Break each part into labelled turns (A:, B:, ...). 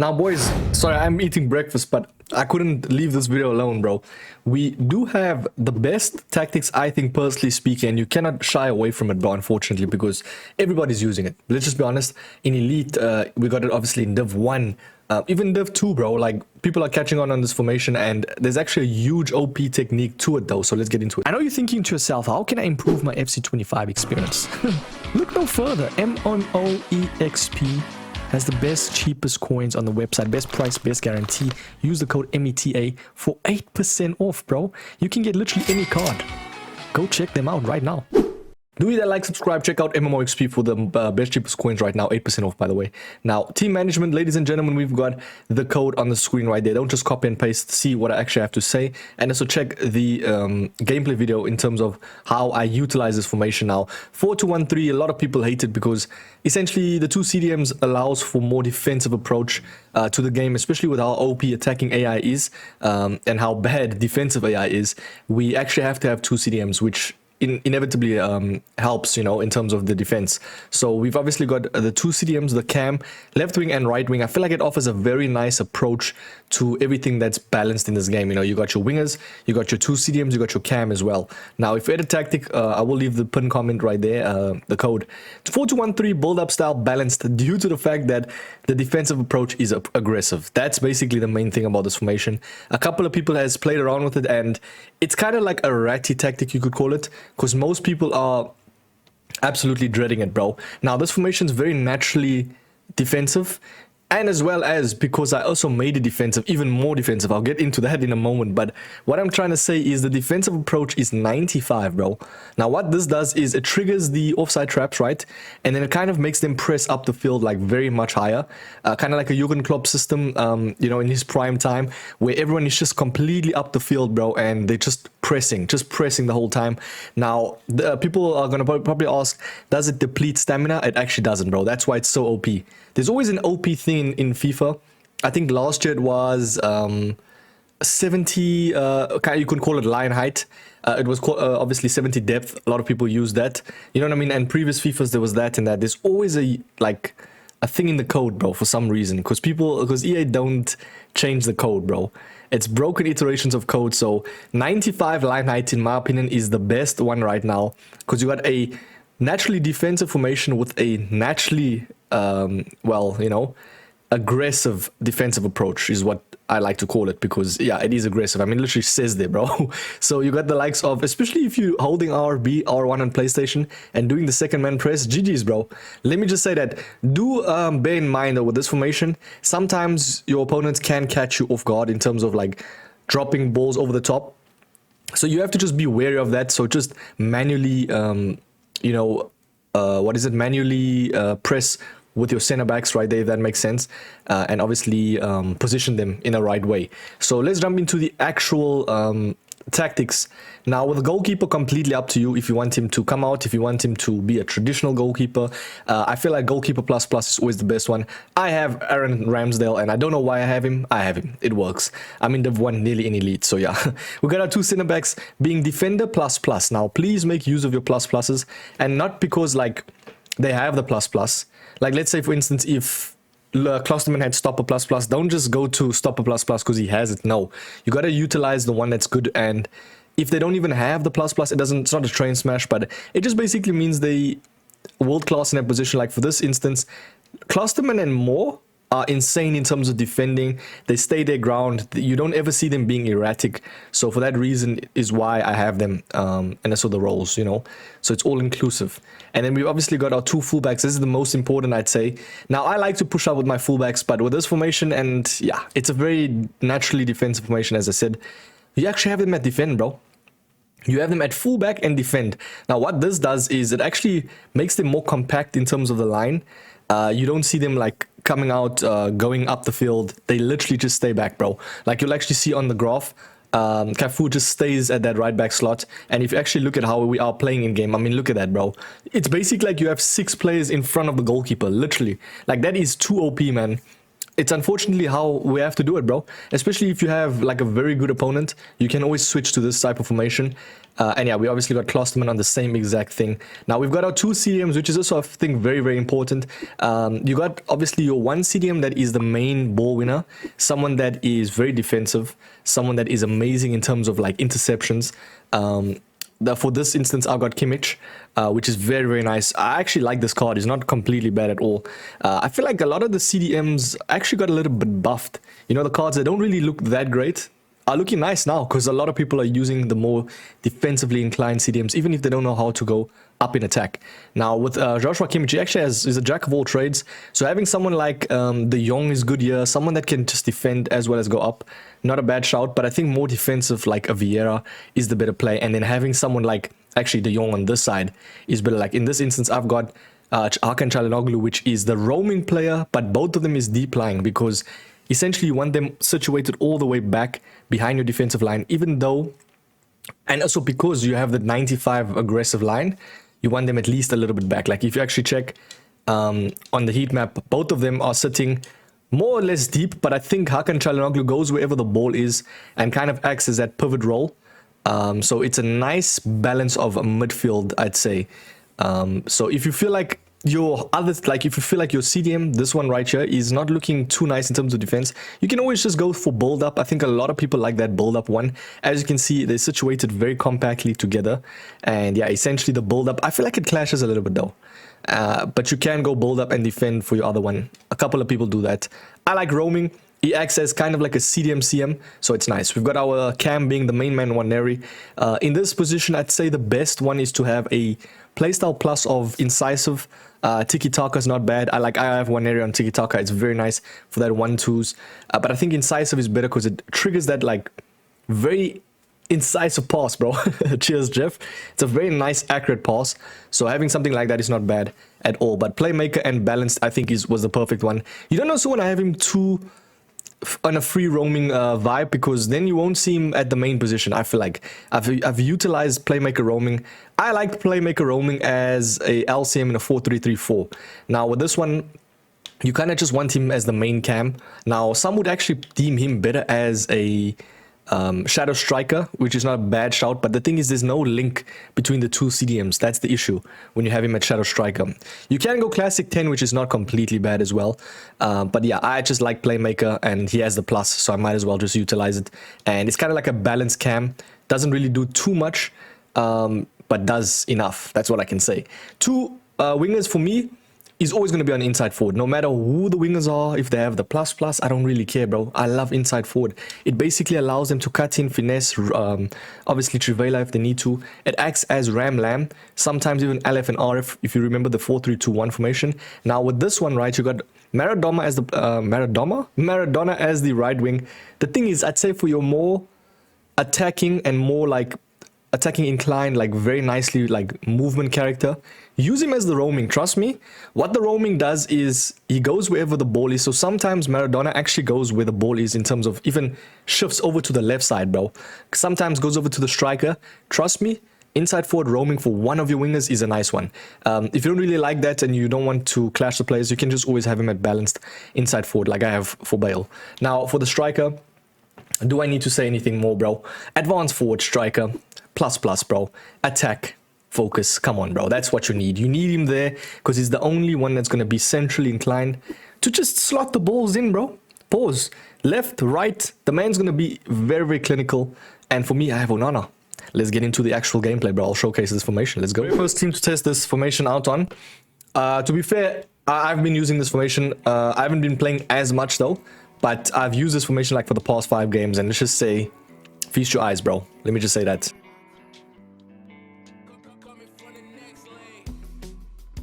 A: Now, boys, sorry, I'm eating breakfast, but I couldn't leave this video alone, bro. We do have the best tactics, I think, personally speaking, and you cannot shy away from it, bro, unfortunately, because everybody's using it. Let's just be honest. In Elite, we got it obviously in Div 1, even Div 2, bro. Like, people are catching on this formation, and there's actually a huge OP technique to it, though, so let's get into it. I know you're thinking to yourself, how can I improve my FC25 experience? Look no further. MONOEXP has the best, cheapest coins on the website. Best price, best guarantee. Use the code META for 8% off, bro. You can get literally any card. Go check them out right now. Do hit that like, subscribe, check out MMOXP for the best cheapest coins right now, 8% off, by the way. Now, team management, ladies and gentlemen, we've got the code on the screen right there. Don't just copy and paste, see what I actually have to say. And also check the gameplay video in terms of how I utilize this formation now. 4-2-1-3, a lot of people hate it because essentially the two CDMs allows for more defensive approach to the game, especially with how OP attacking AI is and how bad defensive AI is. We actually have to have two CDMs, which inevitably helps, you know, in terms of the defense. So we've obviously got the two CDMs, the cam, left wing and right wing. I feel like it offers a very nice approach to everything that's balanced in this game. You know, you got your wingers, you got your two CDMs, you got your cam as well. Now, if you had a tactic, I will leave the pin comment right there, the code. 4-2-1-3 build-up style balanced due to the fact that the defensive approach is aggressive. That's basically the main thing about this formation. A couple of people has played around with it, and it's kind of like a ratty tactic, you could call it, because most people are absolutely dreading it, bro. Now, this formation is very naturally defensive, and as well as because I also made it defensive, even more defensive. I'll get into that in a moment, but what I'm trying to say is the defensive approach is 95, bro. Now, what this does is it triggers the offside traps, right? And then it kind of makes them press up the field like very much higher, kind of like a Jurgen Klopp system, you know, in his prime time, where everyone is just completely up the field, bro, and they're just pressing the whole time. Now, people are going to probably ask, does it deplete stamina? It actually doesn't, bro. That's why it's so OP. There's always an OP thing in FIFA. I think last year it was 70, you could call it line height. It was obviously 70 depth. A lot of people use that. You know what I mean? And previous FIFAs, there was that and that. There's always a thing in the code, bro, for some reason. Because EA don't change the code, bro. It's broken iterations of code. So 95 line height, in my opinion, is the best one right now. Because you got a naturally defensive formation with a naturally, well, you know, aggressive defensive approach is what I like to call it, because yeah, it is aggressive. I mean, literally says there, bro. So you got the likes of, especially if you holding RB, R1 on PlayStation and doing the second man press, GG's, bro. Let me just say that, do bear in mind though, with this formation, sometimes your opponents can catch you off guard in terms of like dropping balls over the top. So you have to just be wary of that. So just manually, you know, manually press with your center backs right there, if that makes sense, and obviously position them in the right way. So let's jump into the actual tactics. Now, with the goalkeeper, completely up to you if you want him to come out, if you want him to be a traditional goalkeeper. I feel like goalkeeper plus is always the best one. I have Aaron Ramsdale, and I don't know why I have him. I have him. It works. I'm in Div 1 nearly in Elite, so yeah. We got our two center backs being defender plus. Now, please make use of your pluses, and not because like they have the plus. Like, let's say, for instance, if Klosterman had stopper plus, don't just go to stopper plus because he has it. No, you got to utilize the one that's good. And if they don't even have the plus, it's not a train smash, but it just basically means they world class in that position. Like for this instance, Klosterman and more are insane in terms of defending. They stay their ground. You don't ever see them being erratic. So for that reason is why I have them, and also the roles, you know. So it's all inclusive. And then we've obviously got our two fullbacks. This is the most important, I'd say. Now, I like to push out with my fullbacks, but with this formation, and yeah, it's a very naturally defensive formation, as I said. You actually have them at defend, bro. You have them at fullback and defend. Now, what this does is it actually makes them more compact in terms of the line. You don't see them like coming out, going up the field. They literally just stay back, bro. Like you'll actually see on the graph, Cafu just stays at that right back slot. And if you actually look at how we are playing in game, I mean, look at that, bro. It's basically like you have 6 players in front of the goalkeeper, literally. Like that is too OP, man. it's unfortunately how we have to do it, bro. Especially if you have like a very good opponent, you can always switch to this type of formation. And yeah, we obviously got Klosterman on the same exact thing. Now we've got our 2 CDMs, which is also, I think, very, very important. You got obviously your 1 CDM that is the main ball winner, someone that is very defensive, someone that is amazing in terms of like interceptions. For this instance, I've got Kimmich, which is very, very nice. I actually like this card. It's not completely bad at all. I feel like a lot of the CDMs actually got a little bit buffed. You know, the cards that don't really look that great are looking nice now because a lot of people are using the more defensively inclined CDMs, even if they don't know how to go up in attack. Now, with Joshua Kimmich, he actually is a jack of all trades. So having someone like De Jong is good here, someone that can just defend as well as go up. Not a bad shout, but I think more defensive like a Vieira is the better play. And then having someone like actually De Jong on this side is better. Like in this instance, I've got Hakan Çalhanoğlu, which is the roaming player, but both of them is deep lying because essentially you want them situated all the way back behind your defensive line, even though, and also because you have the 95 aggressive line, you want them at least a little bit back. Like if you actually check on the heat map, both of them are sitting more or less deep, but I think Hakan Çalhanoğlu goes wherever the ball is and kind of acts as that pivot role. So it's a nice balance of a midfield, I'd say. So if you feel like your others, like if you feel like your CDM, this one right here, is not looking too nice in terms of defense, you can always just go for build up. I think a lot of people like that build up one. As you can see, they're situated very compactly together. And yeah, essentially the build up, I feel like it clashes a little bit though. But you can go build up and defend for your other one. A couple of people do that. I like roaming. He acts as kind of like a CDM CM, so it's nice. We've got our Cam being the main man, Waneri. In this position, I'd say the best one is to have a playstyle plus of incisive. Tiki-taka is not bad. I have Waneri on Tiki-taka. It's very nice for that 1-2s. But I think incisive is better because it triggers that like very incisive pass, bro. Cheers, Jeff. It's a very nice, accurate pass. So having something like that is not bad at all. But playmaker and balanced, I think, was the perfect one. You don't also want to have him too on a free roaming vibe, because then you won't see him at the main position. I feel like I've utilized playmaker roaming. I like playmaker roaming as a LCM in a 4-3-3-4. Now with this one, you kind of just want him as the main cam. Now some would actually deem him better as a shadow striker, which is not a bad shout, but the thing is there's no link between the two CDMs. That's the issue when you have him at shadow striker. You can go classic 10, which is not completely bad as well, but yeah, I just like playmaker and he has the plus, so I might as well just utilize it. And it's kind of like a balanced cam, doesn't really do too much, but does enough. That's what I can say. Two wingers for me is always going to be on inside forward, no matter who the wingers are. If they have the plus, I don't really care, bro. I love inside forward. It basically allows them to cut in, finesse, obviously Trivela if they need to. It acts as Ram Lamb, sometimes even LF and RF, if you remember the 4-3-2-1 formation. Now with this one, right, you got Maradona as the Maradona as the right wing. The thing is, I'd say for your more attacking and more like attacking inclined, like very nicely like movement character, use him as the roaming. Trust me, what the roaming does is he goes wherever the ball is. So sometimes Maradona actually goes where the ball is in terms of even shifts over to the left side, bro. Sometimes goes over to the striker. Trust me, inside forward roaming for one of your wingers is a nice one. If you don't really like that and you don't want to clash the players, you can just always have him at balanced inside forward like I have for Bale. Now for the striker, do I need to say anything more, bro? Advanced forward striker, plus, bro. Attack, focus. Come on, bro. That's what you need. You need him there because he's the only one that's going to be centrally inclined to just slot the balls in, bro. Pause. Left, right. The man's going to be very, very clinical. And for me, I have Onana. Let's get into the actual gameplay, bro. I'll showcase this formation. Let's go. Very first team to test this formation out on. To be fair, I've been using this formation. I haven't been playing as much, though. But I've used this formation like for the past 5 games, and let's just say, feast your eyes, bro. Let me just say that.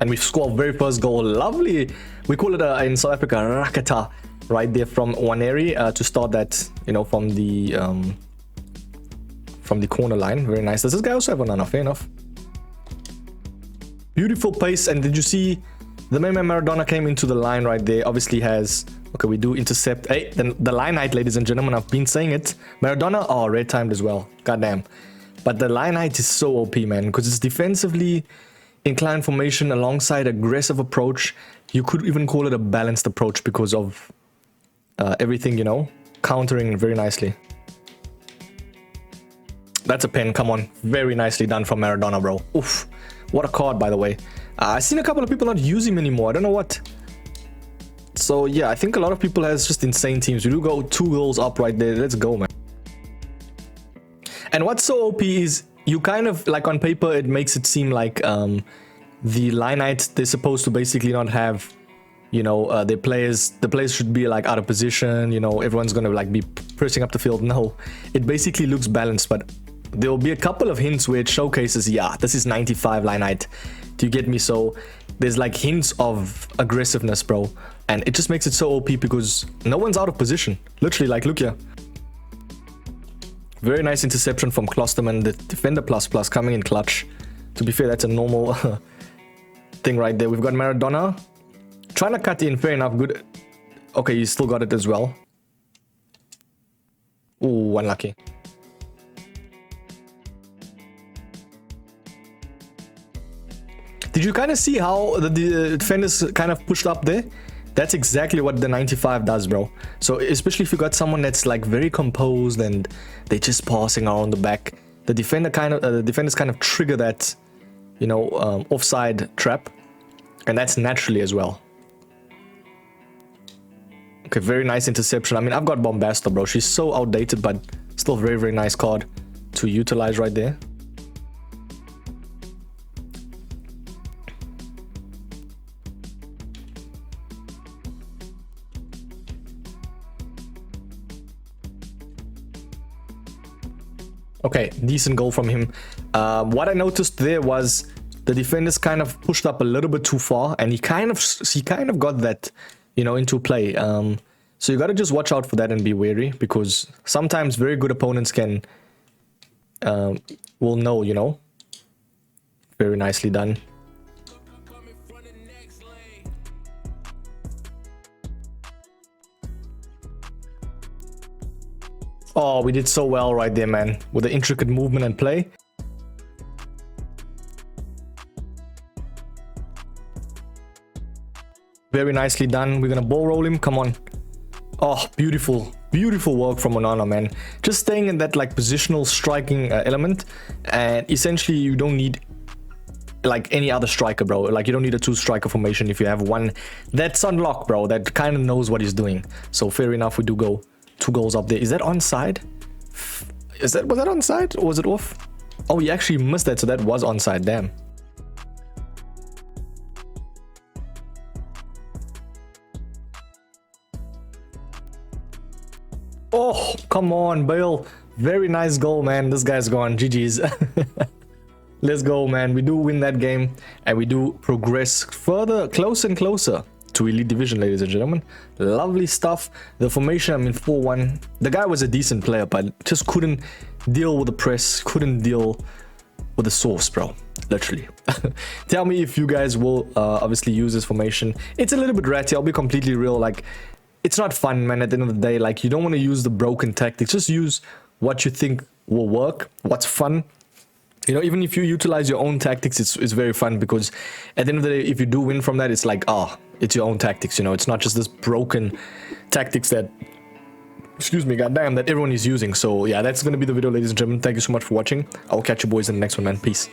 A: And we scored very first goal. Lovely. We call it in South Africa, Rakata, right there from Waneri to start that, you know, from the corner line. Very nice. Does this guy also have Onana? Fair enough. Beautiful pace. And did you see the main man Maradona came into the line right there? Obviously has... Okay, we do intercept. Hey, then the line height, ladies and gentlemen, I've been saying it. Maradona, oh, red timed as well. Goddamn. But the line height is so OP, man, because it's defensively inclined formation alongside aggressive approach. You could even call it a balanced approach because of everything, you know, countering very nicely. That's a pen, come on. Very nicely done from Maradona, bro. Oof. What a card, by the way. I've seen a couple of people not use him anymore. I don't know what. So, yeah, I think a lot of people has just insane teams. We do go 2 goals up right there. Let's go, man. And what's so OP is you kind of, like on paper, it makes it seem like the Lineite, they're supposed to basically not have, you know, the players should be like out of position, you know, everyone's gonna like be pressing up the field. No, it basically looks balanced, but there will be a couple of hints where it showcases, yeah, this is 95 Lineite. Do you get me? So there's like hints of aggressiveness, bro, and it just makes it so OP because no one's out of position. Literally, like, look here. Very nice interception from Klosterman, the defender plus coming in clutch. To be fair, that's a normal thing right there. We've got Maradona trying to cut in. Fair enough. Good. Okay, you still got it as well. Ooh, unlucky. Did you kind of see how the defenders kind of pushed up there? That's exactly what the 95 does, bro. So especially if you got someone that's like very composed and they're just passing around the back, the defenders kind of trigger that, you know, offside trap, and that's naturally as well. Okay, very nice interception. I mean, I've got Bombasta, bro. She's so outdated, but still very, very nice card to utilize right there. Okay, decent goal from him. What I noticed there was the defenders kind of pushed up a little bit too far, and he kind of got that, you know, into play. So you got to just watch out for that and be wary, because sometimes very good opponents can will know, you know. Very nicely done. Oh, we did so well right there, man, with the intricate movement and play. Very nicely done. We're gonna ball roll him. Come on. Oh, beautiful, beautiful work from Onana, man. Just staying in that like positional striking element, and essentially you don't need like any other striker, bro. Like you don't need a 2-striker formation if you have one that's unlocked, bro, that kind of knows what he's doing. So fair enough, we do go 2 goals up there. Is that onside? Was that onside or was it off? Oh, he actually missed that, so that was onside. Damn. Oh, come on, Bale. Very nice goal, man. This guy's gone. GG's. Let's go, man. We do win that game, and we do progress further, closer and closer to Elite Division, ladies and gentlemen. Lovely stuff. The formation, I mean, 4-1. The guy was a decent player, but just couldn't deal with the press, couldn't deal with the source, bro. Literally. Tell me if you guys will obviously use this formation. It's a little bit ratty, I'll be completely real. Like, it's not fun, man, at the end of the day. Like, you don't want to use the broken tactics. Just use what you think will work, what's fun. You know, even if you utilize your own tactics, it's very fun, because at the end of the day, if you do win from that, it's like, it's your own tactics, you know. It's not just this broken tactics that, excuse me, goddamn, that everyone is using. So yeah, that's going to be the video, ladies and gentlemen. Thank you so much for watching. I'll catch you boys in the next one, man. Peace.